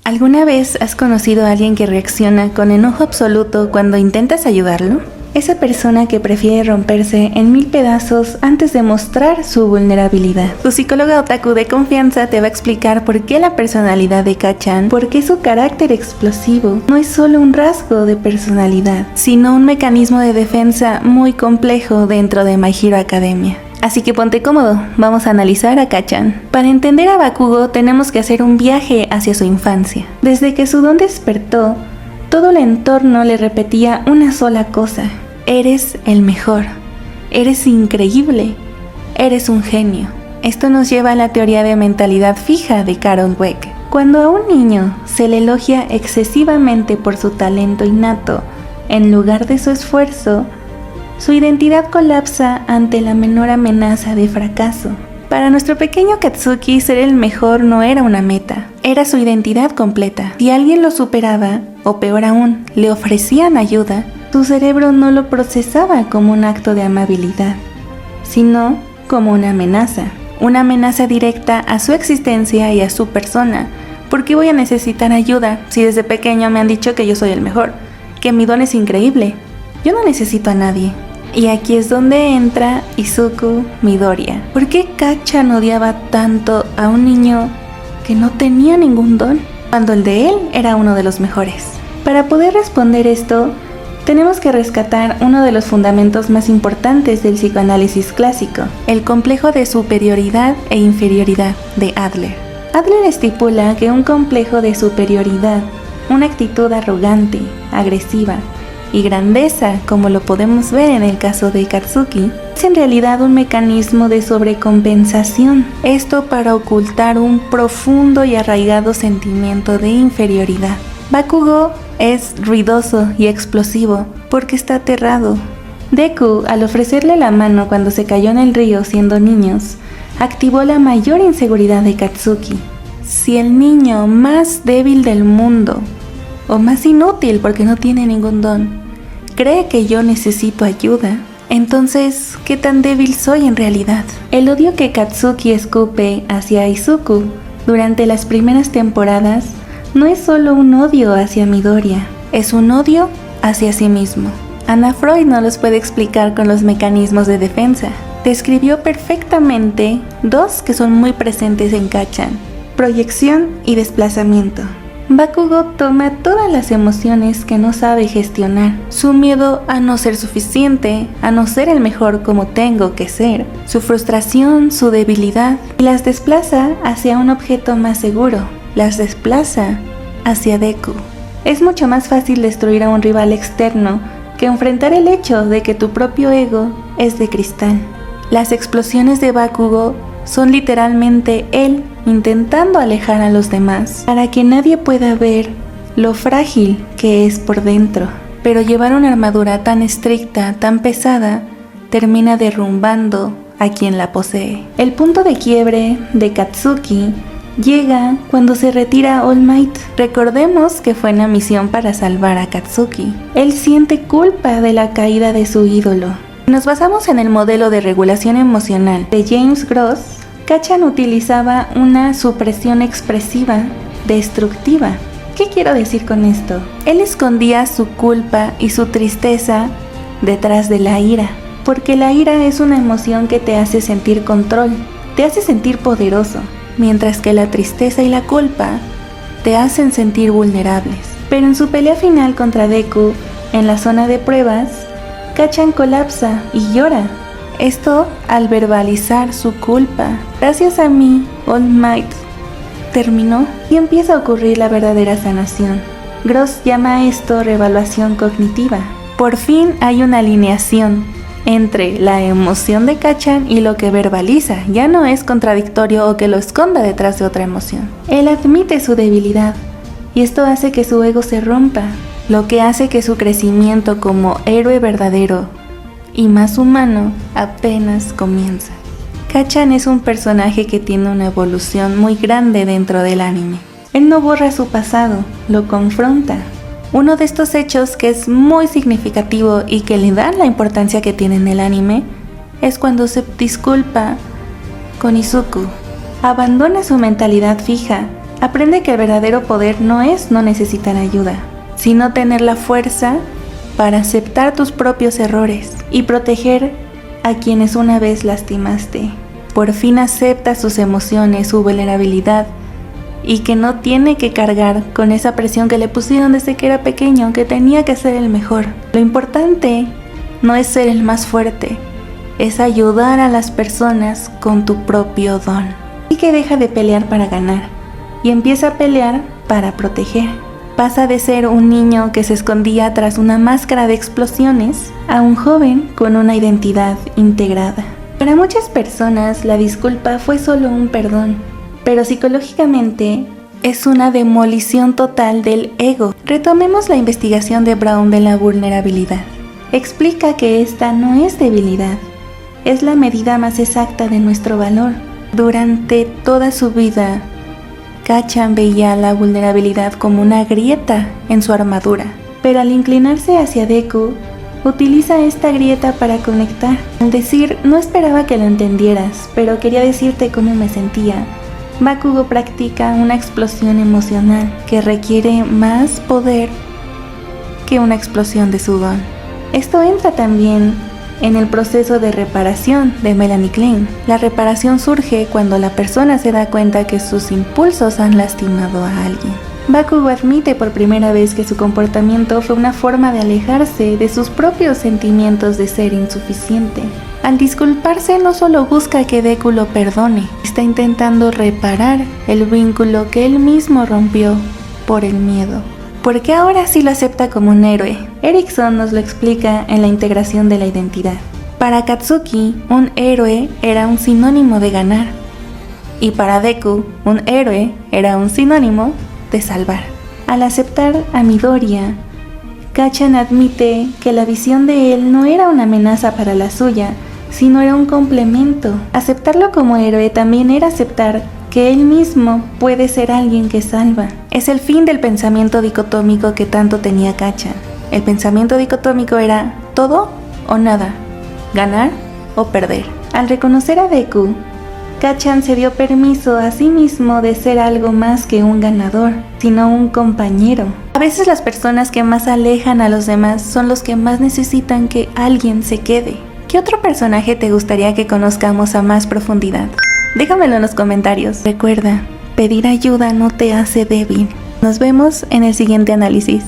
¿Alguna vez has conocido a alguien que reacciona con enojo absoluto cuando intentas ayudarlo? Esa persona que prefiere romperse en 1000 pedazos antes de mostrar su vulnerabilidad. Tu psicóloga otaku de confianza te va a explicar por qué la personalidad de Kacchan, por qué su carácter explosivo no es solo un rasgo de personalidad, sino un mecanismo de defensa muy complejo dentro de My Hero Academia. Así que ponte cómodo, vamos a analizar a Kacchan. Para entender a Bakugo tenemos que hacer un viaje hacia su infancia. Desde que su don despertó, todo el entorno le repetía una sola cosa: eres el mejor, eres increíble, eres un genio. Esto nos lleva a la teoría de mentalidad fija de Carol Dweck. Cuando a un niño se le elogia excesivamente por su talento innato en lugar de su esfuerzo, su identidad colapsa ante la menor amenaza de fracaso. Para nuestro pequeño Katsuki, ser el mejor no era una meta, era su identidad completa. Si alguien lo superaba, o peor aún, le ofrecían ayuda, su cerebro no lo procesaba como un acto de amabilidad, sino como una amenaza directa a su existencia y a su persona. ¿Por qué voy a necesitar ayuda si desde pequeño me han dicho que yo soy el mejor, que mi don es increíble? Yo no necesito a nadie. Y aquí es donde entra Izuku Midoriya. ¿Por qué Kacchan odiaba tanto a un niño que no tenía ningún don, cuando el de él era uno de los mejores? Para poder responder esto, tenemos que rescatar uno de los fundamentos más importantes del psicoanálisis clásico, el complejo de superioridad e inferioridad de Adler. Adler estipula que un complejo de superioridad, una actitud arrogante, agresiva y grandeza, como lo podemos ver en el caso de Katsuki, es en realidad un mecanismo de sobrecompensación. Esto para ocultar un profundo y arraigado sentimiento de inferioridad. Bakugo es ruidoso y explosivo porque está aterrado. Deku, al ofrecerle la mano cuando se cayó en el río siendo niños, activó la mayor inseguridad de Katsuki. Si el niño más débil del mundo, o más inútil porque no tiene ningún don, cree que yo necesito ayuda, entonces, ¿qué tan débil soy en realidad? El odio que Katsuki escupe hacia Izuku durante las primeras temporadas no es solo un odio hacia Midoriya, es un odio hacia sí mismo. Anna Freud nos los puede explicar con los mecanismos de defensa. Describió perfectamente dos que son muy presentes en Kacchan: proyección y desplazamiento. Bakugo toma todas las emociones que no sabe gestionar: su miedo a no ser suficiente, a no ser el mejor como tengo que ser, su frustración, su debilidad, y las desplaza hacia un objeto más seguro, las desplaza hacia Deku. Es mucho más fácil destruir a un rival externo que enfrentar el hecho de que tu propio ego es de cristal. Las explosiones de Bakugo son literalmente él intentando alejar a los demás para que nadie pueda ver lo frágil que es por dentro. Pero llevar una armadura tan estricta, tan pesada, termina derrumbando a quien la posee. El punto de quiebre de Katsuki llega cuando se retira All Might. Recordemos que fue una misión para salvar a Katsuki. Él siente culpa de la caída de su ídolo. Si nos basamos en el modelo de regulación emocional de James Gross, Kacchan utilizaba una supresión expresiva destructiva. ¿Qué quiero decir con esto? Él escondía su culpa y su tristeza detrás de la ira, porque la ira es una emoción que te hace sentir control, te hace sentir poderoso, mientras que la tristeza y la culpa te hacen sentir vulnerables. Pero en su pelea final contra Deku, en la zona de pruebas, Kacchan colapsa y llora. Esto al verbalizar su culpa. Gracias a mí, All Might terminó y empieza a ocurrir la verdadera sanación. Gross llama a esto reevaluación cognitiva. Por fin hay una alineación entre la emoción de Kacchan y lo que verbaliza. Ya no es contradictorio o que lo esconda detrás de otra emoción. Él admite su debilidad y esto hace que su ego se rompa, lo que hace que su crecimiento como héroe verdadero y más humano apenas comienza. Kacchan es un personaje que tiene una evolución muy grande dentro del anime. Él no borra su pasado, lo confronta. Uno de estos hechos que es muy significativo y que le dan la importancia que tiene en el anime es cuando se disculpa con Izuku. Abandona su mentalidad fija Aprende que el verdadero poder no es no necesitar ayuda, sino tener la fuerza para aceptar tus propios errores y proteger a quienes una vez lastimaste. Por fin acepta sus emociones, su vulnerabilidad, y que no tiene que cargar con esa presión que le pusieron desde que era pequeño, que tenía que ser el mejor. Lo importante no es ser el más fuerte, es ayudar a las personas con tu propio don. Y que deja de pelear para ganar y empieza a pelear para proteger. Pasa de ser un niño que se escondía tras una máscara de explosiones a un joven con una identidad integrada. Para muchas personas la disculpa fue solo un perdón, pero psicológicamente es una demolición total del ego. Retomemos la investigación de Brown de la vulnerabilidad. Explica que esta no es debilidad, es la medida más exacta de nuestro valor. Durante toda su vida, Kachan veía la vulnerabilidad como una grieta en su armadura, pero al inclinarse hacia Deku, utiliza esta grieta para conectar. Al decir, no esperaba que lo entendieras, pero quería decirte cómo me sentía, Bakugo practica una explosión emocional que requiere más poder que una explosión de su don. Esto entra también en el proceso de reparación de Melanie Klein. La reparación surge cuando la persona se da cuenta que sus impulsos han lastimado a alguien. Bakugo admite por primera vez que su comportamiento fue una forma de alejarse de sus propios sentimientos de ser insuficiente. Al disculparse no solo busca que Deku lo perdone, está intentando reparar el vínculo que él mismo rompió por el miedo. Porque ahora sí lo acepta como un héroe. Erickson nos lo explica en la integración de la identidad. Para Katsuki, un héroe era un sinónimo de ganar. Y para Deku, un héroe era un sinónimo de salvar. Al aceptar a Midoriya, Kachan admite que la visión de él no era una amenaza para la suya, sino era un complemento. Aceptarlo como héroe también era aceptar que él mismo puede ser alguien que salva. Es el fin del pensamiento dicotómico que tanto tenía Kachan. El pensamiento dicotómico era todo o nada, ganar o perder. Al reconocer a Deku, Kachan se dio permiso a sí mismo de ser algo más que un ganador, sino un compañero. A veces las personas que más alejan a los demás son los que más necesitan que alguien se quede. ¿Qué otro personaje te gustaría que conozcamos a más profundidad? Déjamelo en los comentarios. Recuerda, pedir ayuda no te hace débil. Nos vemos en el siguiente análisis.